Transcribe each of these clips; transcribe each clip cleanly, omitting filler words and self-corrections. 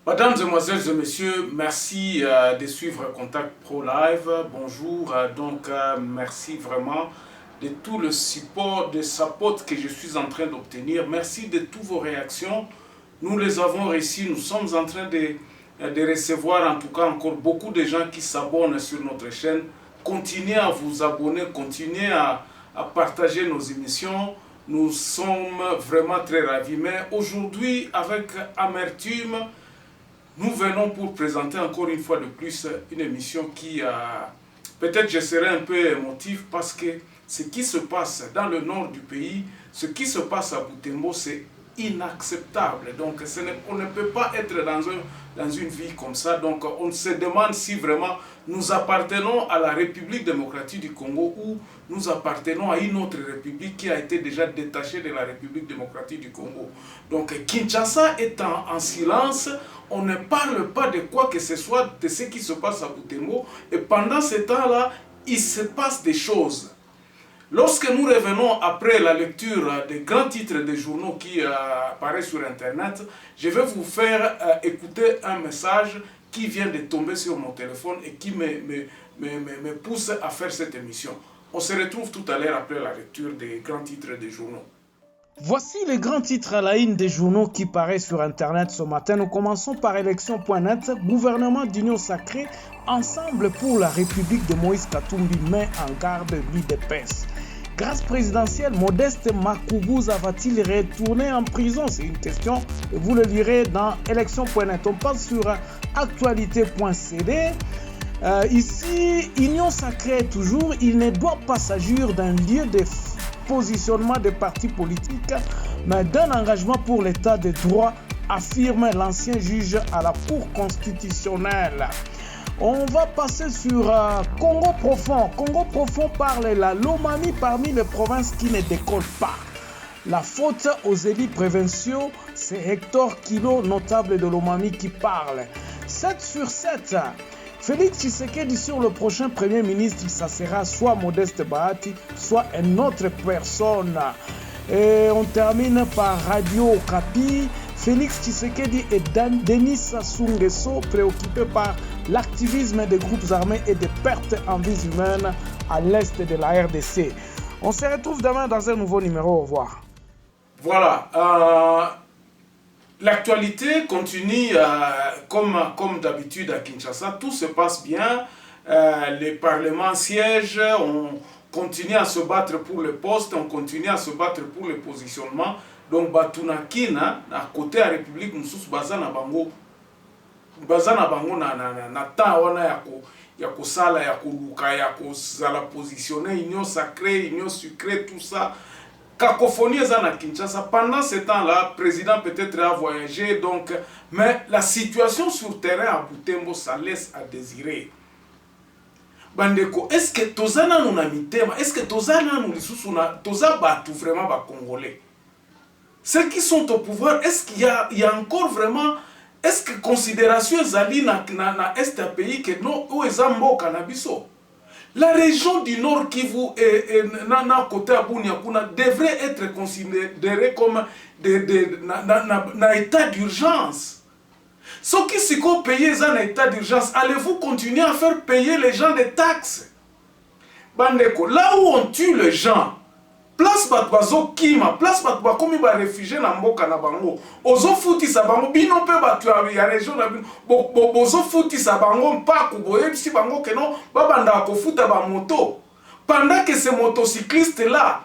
Mesdames, Mesdemoiselles et Messieurs, merci de suivre Contact Pro Live. Bonjour, merci vraiment de tout le support, de support que je suis en train d'obtenir. Merci de toutes vos réactions. Nous les avons réussi. Nous sommes en train de recevoir en tout cas encore beaucoup de gens qui s'abonnent sur notre chaîne. Continuez à vous abonner, continuez à partager nos émissions. Nous sommes vraiment très ravis. Mais aujourd'hui, avec amertume, nous venons pour présenter encore une fois de plus une émission qui peut-être je serai un peu émotif parce que ce qui se passe dans le nord du pays, ce qui se passe à Butembo, c'est inacceptable. Donc on ne peut pas être dans une vie comme ça. Donc on se demande si vraiment nous appartenons à la République démocratique du Congo ou nous appartenons à une autre république qui a été déjà détachée de la République démocratique du Congo. Donc Kinshasa est en silence. On ne parle pas de quoi que ce soit, de ce qui se passe à Butembo. Et pendant ce temps-là, il se passe des choses. Lorsque nous revenons après la lecture des grands titres des journaux qui apparaissent sur Internet, je vais vous faire écouter un message qui vient de tomber sur mon téléphone et qui me pousse à faire cette émission. On se retrouve tout à l'heure après la lecture des grands titres des journaux. Voici les grands titres à la une des journaux qui paraissent sur Internet ce matin. Nous commençons par élection.net. Gouvernement d'union sacrée, ensemble pour la République de Moïse Katumbi met en garde l'UDPS. Grâce présidentielle, Modeste Makubuza va-t-il retourner en prison? C'est une question et vous le lirez dans élection.net. On passe sur actualité.cd. Ici, union sacrée toujours, il ne doit pas s'agir d'un lieu de positionnement des partis politiques, mais d'un engagement pour l'état de droit, affirme l'ancien juge à la Cour constitutionnelle. On va passer sur Congo profond. Congo profond parle la Lomami parmi les provinces qui ne décollent pas. La faute aux élites provinciaux, c'est Hector Kilo, notable de Lomami, qui parle. 7 sur 7. Félix Tshisekedi sur le prochain Premier ministre, ça sera soit Modeste Bahati, soit une autre personne. Et on termine par Radio Okapi. Félix Tshisekedi et Denis Sassou Nguesso préoccupés par l'activisme des groupes armés et des pertes en vies humaines à l'est de la RDC. On se retrouve demain dans un nouveau numéro. Au revoir. Voilà. L'actualité continue comme d'habitude à Kinshasa. Tout se passe bien. Les parlements siègent. On continue à se battre pour le poste. On continue à se battre pour le positionnement. Donc, Batunakina, à côté de la République, nous sommes Bazana Bango. Bazana Bango na taona ya kosala, ya koluka, ya kozala positionner, union sacrée, union sucrée, tout ça. Cacophonie est à Kinshasa. Pendant ce temps-là, le président peut-être a voyagé, donc, mais la situation sur terrain à Butembo, ça laisse à désirer. Bandeko, est-ce que Tozana nous a mis thème? Est-ce que Tozana nous a battu vraiment les Congolais? Ceux qui sont au pouvoir, est-ce qu'il y a encore vraiment, est-ce que considération Zali na est un pays que non, où est Zambo Cannabiso? La région du Nord Kivu et côté Abuniakuna devrait être considérée comme un état d'urgence. Ceux qui sont payés dans un état d'urgence, allez-vous continuer à faire payer les gens des taxes? Bandeko, là où on tue les gens, place batbazo kima, place batba komi ba réfugié na mboka na bango. Ozo futi sa bango bino pe batu ya région na bino. Bozo futi sa bango mpaku boye bisi bango que non babanda ko futa ba moto. Pendant que ces motocyclistes là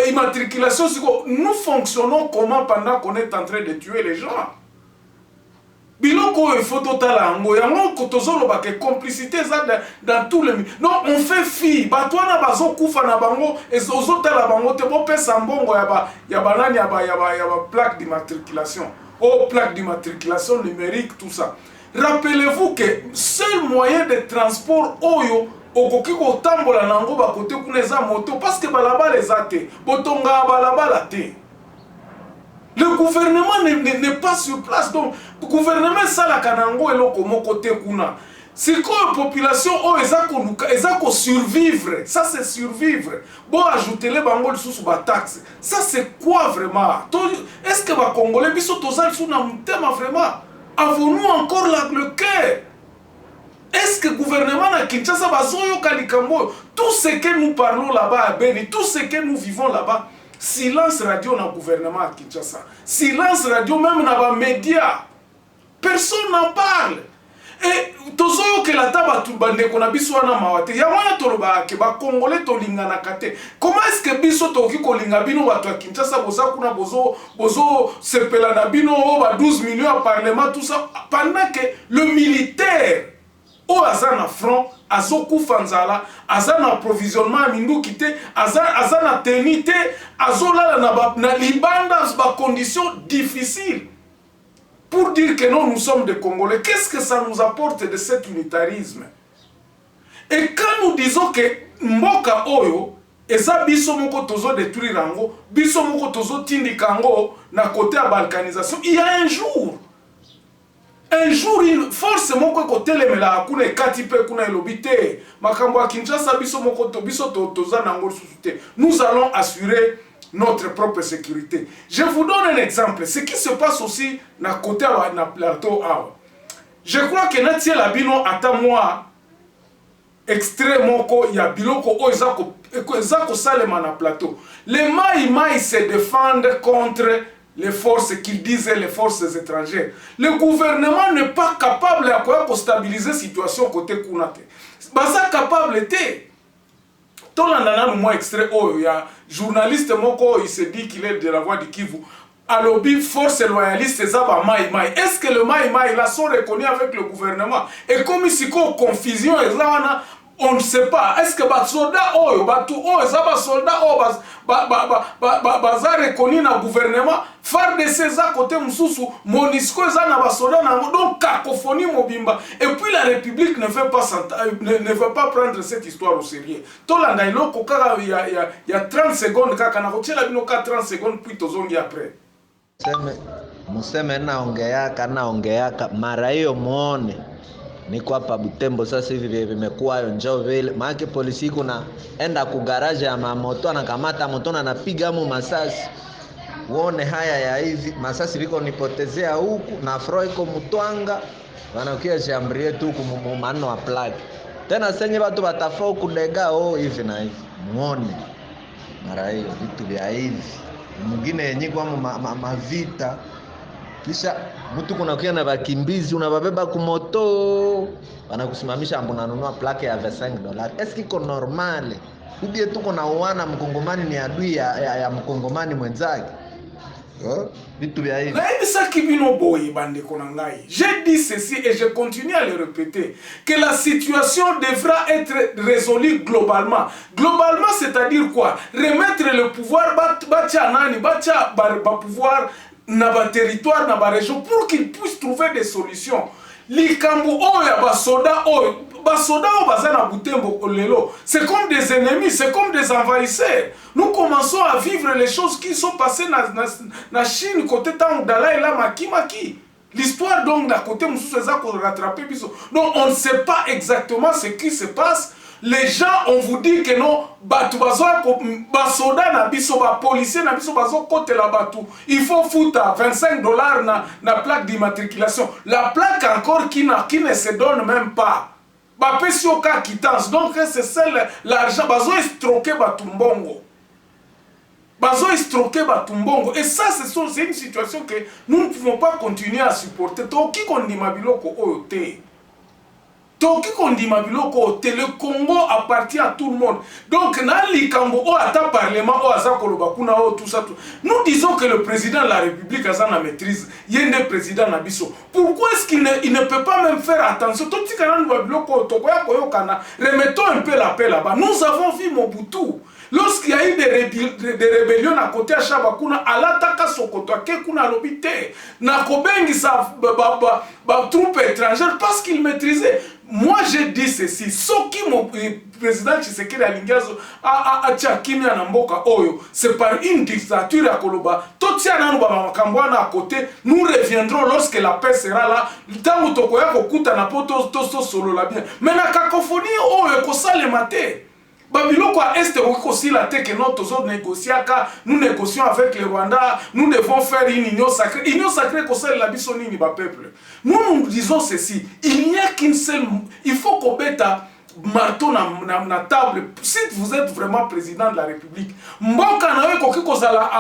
immatriculation nous fonctionnons comment pendant qu'on est en train de tuer les gens? Biloko il faut totala ngo yango kotozolo ba que complicité ça dans tous les non on fait fi batwana bazo kufa na bango ezozo tala bango te bo pesa mbongo ya banani ya ba plaque d'immatriculation plaque d'immatriculation numérique tout ça. Rappelez-vous que seul moyen de transport oyo okoki ko tambola nango ba côté kuna za moto parce que balabala ezate botonga balabala te. Le gouvernement n'est pas sur place, donc le gouvernement est là kanango et loko moko te kuna. C'est quoi la population oh ezako survivre, ça c'est survivre. Bon ajouter les bangol sous ba taxe. Ça c'est quoi vraiment? Est-ce que ba congolais biso tozali sous na mutema vraiment? Avons-nous encore le cœur? Est-ce que le gouvernement de Kinshasa va tout ce que nous parlons là-bas à Beni, tout ce que nous vivons là-bas, silence radio dans le gouvernement à Kinshasa, silence radio même dans les médias, personne n'en parle. Et tozoyo que la taba tubande kona biso na mawate ya moya toloba ke ba congolais tolinga na kate. Comment est-ce que biso toki kolinga bino watu wa Kinshasa boza kuna bozo sepela na bino ba 12 millions à parlement tout ça pendant que le militaire au azana front azoku fanzala azana approvisionnement mindu kité azana tenite azola na libanda ba conditions difficiles. Pour dire que non, nous sommes des Congolais, qu'est-ce que ça nous apporte de cet unitarisme? Et quand nous disons que Mboka Oyo, et ça, biso moko tozo détruire rango, biso moko tozo tindi kango, na côté à balkanisation, il y a un jour, forcément côté les mela, kune katipe kuna elobite, makambo a Kinshasa biso moko to biso toza nango susute. Nous allons assurer notre propre sécurité. Je vous donne un exemple. Ce qui se passe aussi na côté na plateau. Je crois que na tie la bino ata moi extrêmement ko ya biloko o ezako salema na plateau. Les Maï se défendent contre les forces qu'ils disent les forces étrangères. Le gouvernement n'est pas capable de stabiliser la situation côté Kunate. Baza capable était. Tolandana nous moi extrait il y a journaliste moko il se dit qu'il est de la voix du Kivu. Alobi force loyaliste zaba Maï. Est-ce que le Maï là sont reconnus avec le gouvernement? Et comme ici confusion ezana on ne sait pas. Est-ce que les soldats les soldats baza reconnus dans le gouvernement? FARDC à côté Moussou, Monisco na soldats donc cacophonie mobimba. Et puis la République ne veut pas prendre cette histoire au sérieux. Tolanda il y a 30 secondes kaka na kochela bino 30 secondes puis tozongi après. Museme naongeaka mara hiyo muone niko hapa Butembo sasa hivi vimekuwa njoo vile maana polisi kuna enda ku garage ya mamoto anakamata moto na anapiga mu masasi. Uone haya ya hivi masasi viko nipotezea huku na fro iko mutwanga wanakia shambrie tu ku manno wa plug. Tena senye watu batafaa kudega hivi na hivi. Muone mara hiyo vitu vya hivi. Mwingine yenyewe kwa mavita kisha mtu kuna kia na bakimbizi unababeba kumoto wanakusimamisha ambu nanunua plake ya $25. Eski iko normale? Ubie tuko na uwana mkongomani ni adui ya mkongomani mwenzake. Vitu vya hivi. Na hivi ça kibino boy bande konangai. J'ai dit ceci et je continue à le répéter que la situation devra être résolue globalement. Globalement c'est-à-dire quoi? Remettre le pouvoir batia nani batia pouvoir na ba territoire na ba région pour qu'ils puissent trouver des solutions. Likambu oya basoda bazana Butembo lelo, c'est comme des ennemis, c'est comme des envahisseurs. Nous commençons à vivre les choses qui sont passées na Chine côté temps Dalai Lama Kimaki. L'histoire donc d'un côté Moussou Seza pour rattraper biso. Donc on ne sait pas exactement ce qui se passe. Les gens, on vous dit que non, basoda na biso, policier na biso, kote la batu. Il faut foutre $25 na plaque d'immatriculation. La plaque encore qui ne se donne même pas. Pesio ka quittance. Donc c'est celle l'argent. Bazo estroqué batumbongo. Et ça, c'est une situation que nous ne pouvons pas continuer à supporter. Toki kondi mabiloko oyote. Le Congo appartient à tout le monde. Donc, nous disons que le président de la République a la maîtrise. Il y a un président Nabiso. Pourquoi est-ce qu'il ne peut pas même faire attention? Remettons un peu la paix là-bas. Nous avons vu Mobutu. Lorsqu'il y a eu des rébellions à côté à Chabakuna, à l'Ataka Sokoto, à Kekuna Lobité, Nakobengi sa troupe étrangère parce qu'il maîtrisait. Moi j'ai dit ceci, Soki mon président Tshisekedi Alingazo a Tchakimi Anamboka Oyo, c'est par une dictature à Koloba. Totia Nanuba Makambwana à côté, nous reviendrons lorsque la paix sera là. Tant Tokoya Kokuta na poto solo la bien. Mais la cacophonie Oyo Kosa le maté. Babiloko à Est aussi la tête que nous négocions avec le Rwanda, nous devons faire une union sacrée. Union sacrée que c'est la bisonini ba peuple. Nous disons ceci, il n'y a qu'une seule, il faut qu'on mette marteau na table. Si vous êtes vraiment président de la République, mboka na ko kozala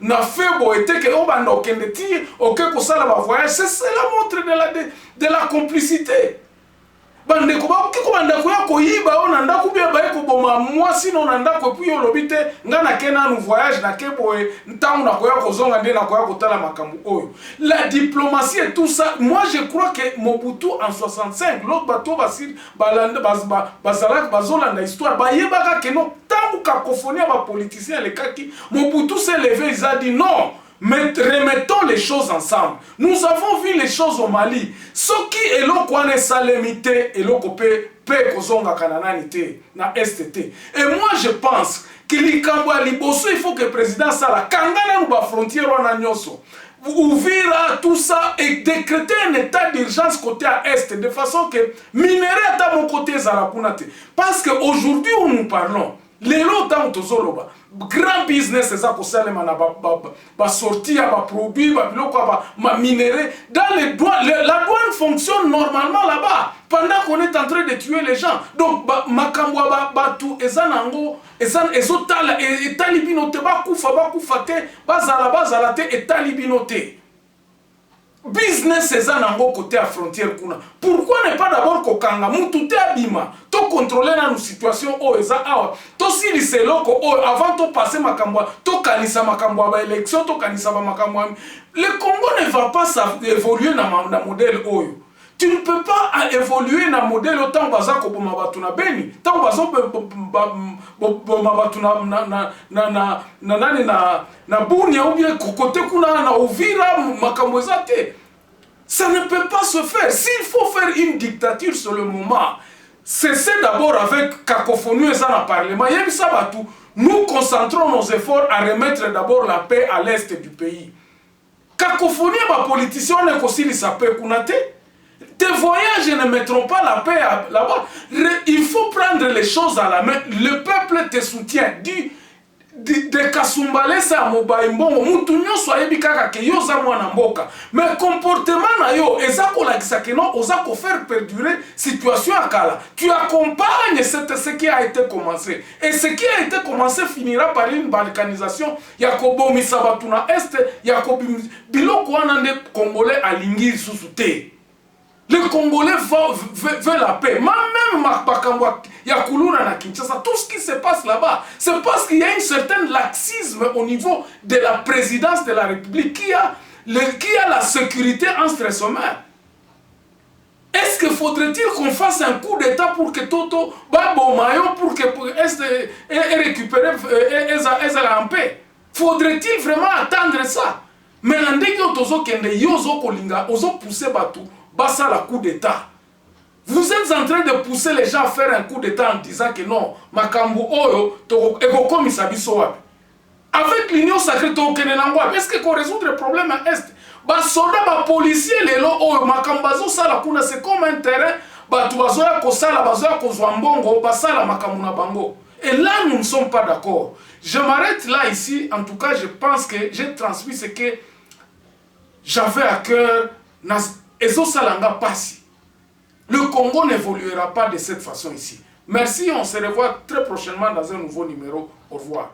na febo était que obanda okende ti oke ko sala ba voyage, c'est la montre de la complicité. Bande ko ba kiko banda ko ya ko yiba ona ndako bia ba ko boma mwasi no na ndako puis olobite ngana kena nu voyage na kebo ntangu na ko ya ko zonga nde na ko ya ko tala makambu oyo. La diplomatie et tout ça, moi je crois que Mobutu en 65 l'autre bateau basir balanda bazalak bazolanda histoire ba yebaka que non tangu cacophonie ba politicien les kaki Mobutu s'est levé, il a dit non. Mais remettons les choses ensemble. Nous avons vu les choses au Mali. Ce qui est l'okwane salemité et l'okopé pe kozonga kanananité na STT. Et moi je pense que l'ikambwa liboso il faut que le président sala kangana nous ba frontière wana nyoso. Ouvrir tout ça et décréter un état d'urgence côté à Est de façon que minerai à mon côté zalakunate. Parce qu'aujourd'hui où nous parlons, les lots dans tozoloba grand business c'est ça que ça les mana ba sortir ba produit ba biloko ba minerai dans les douanes la douane fonctionne normalement là-bas pendant qu'on est en train de tuer les gens donc makambo ba tout ezanango ezotala etalibinote ba kufa te bazala te etalibinote business c'est ça nango côté à frontière kuna. Pourquoi ne pas d'abord kokanga mutu te abima to contrôler na nos situations o eza awa to si liseloko o avant to passer makambo to kanisa makambo ba élection to kanisa ba makambo. Le Congo ne va pas évoluer na modèle oyo. Tu ne peux pas évoluer dans le modèle autant baza ko boma batu na Beni, tant bazo boma batu na Bunia ou bien côté kuna na Uvira makambo ezate. Ça ne peut pas se faire. S'il faut faire une dictature sur le moment, cessez d'abord avec cacophonie et ça dans le Parlement. Nous concentrons nos efforts à remettre d'abord la paix à l'est du pays. Cacophonie ba politicien ne kosili sa paix kunate. Tes voyages ne mettront pas la paix là-bas. Il faut prendre les choses à la main. Le peuple te soutient. De Kasumbale sa mobaimbo mutunyo soyebi kaka ke yo za mwana mboka. Mais comportement na yo ezako lakisa ke non ozako faire perdurer situation akala. Tu accompagnes ce qui a été commencé. Et ce qui a été commencé finira par une balkanisation. Yakobo misabatuna est yakobi biloko wana nde Congolais alingi susute. Les Congolais veulent la paix. Même Makbakambwa, Yakuluna na Kinshasa, tout ce qui se passe là-bas, c'est parce qu'il y a un certain laxisme au niveau de la présidence de la République qui a la sécurité entre ses mains. Est-ce que faudrait-il qu'on fasse un coup d'État pour que Toto Babo Mayo pour que récupérer en paix? Faudrait-il vraiment attendre ça? Mais pousser Batou. Bassa la coup d'État. Vous êtes en train de pousser les gens à faire un coup d'État en disant que non, Makambu Oyo, Ego Misabiso. Avec l'union sacrée, est-ce qu'on résout le problème à Est? Bas soldats, bas policiers, les lots, Makambazo, ça c'est comme un terrain, bas tuazoya kosala, bazoya kozwambongo, basala Makamuna Bango. Et là, nous ne sommes pas d'accord. Je m'arrête là ici. En tout cas, je pense que j'ai transmis ce que j'avais à cœur. Ezo Salanga passi. Le Congo n'évoluera pas de cette façon ici. Merci, on se revoit très prochainement dans un nouveau numéro. Au revoir.